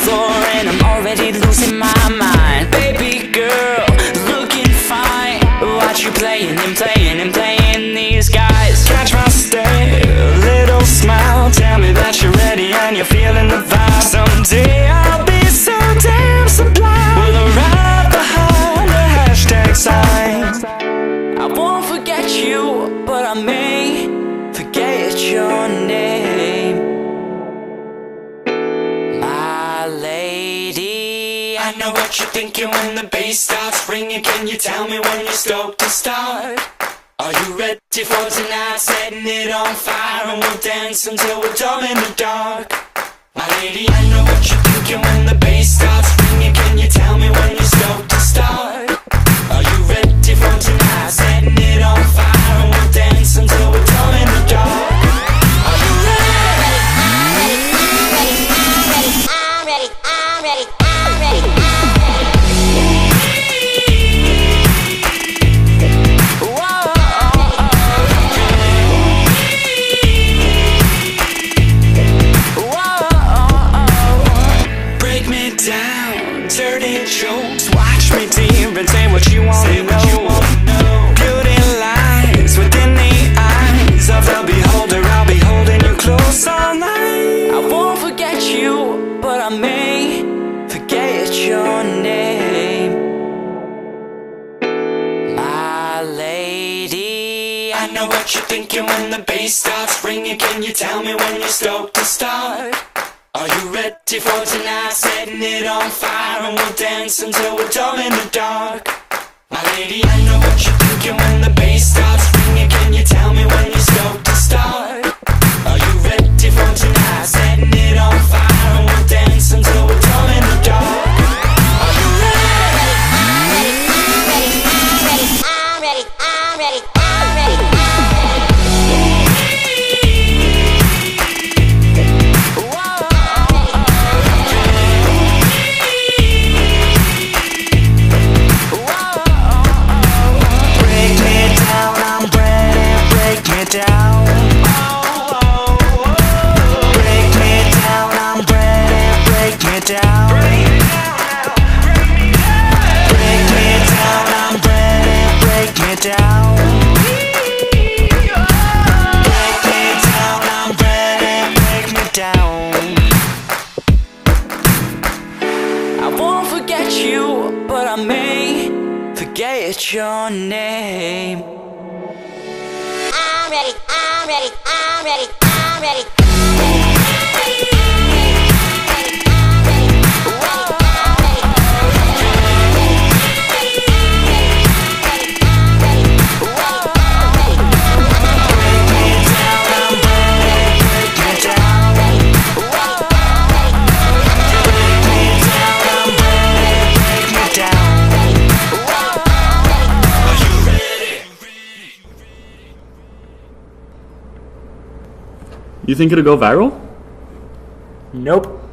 floor and I'm already losing my mind. Baby girl, looking fine. Watch you playing and playing and playing these guys. Catch my stare, little smile. Tell me that you're ready and you're feeling the vibe. Someday I'll be so damn sublime. We'll arrive behind the hashtag sign. I won't forget you, but I may forget your name. My lady, I know what you're thinking when the bass starts ringing. Can you tell me when you're stoked to start? Are you ready for tonight? Setting it on fire and we'll dance until we're dumb in the dark. My lady, I know what you're thinking when the bass starts ringing. Can you tell me when you're stoked to start? Are you ready for tonight? Setting it on fire and we'll dance until we're dumb in the dark. Are you ready? I'm ready, I'm ready, I'm ready, I'm ready. Dirty jokes, watch me deep and say what you want to know. Beauty lies within the eyes of the beholder. I'll be holding you close all night. I won't forget you, but I may forget your name. My lady, I know what you're thinking when the bass starts ringing. Can you tell me when you're stoked to start? Are you ready for tonight? Setting it on fire and we'll dance until we're dumb in the dark. My lady, I know what you're thinking when the bass starts ringing. Can you tell me when you're stoked to start? Are you ready for tonight? Setting it on fire and we'll dance until we're dumb in the dark. Are you ready? I'm ready, I'm ready, I'm ready, I'm ready. But I may forget your name. I'm ready, I'm ready, I'm ready, I'm ready. You think it'll go viral? Nope.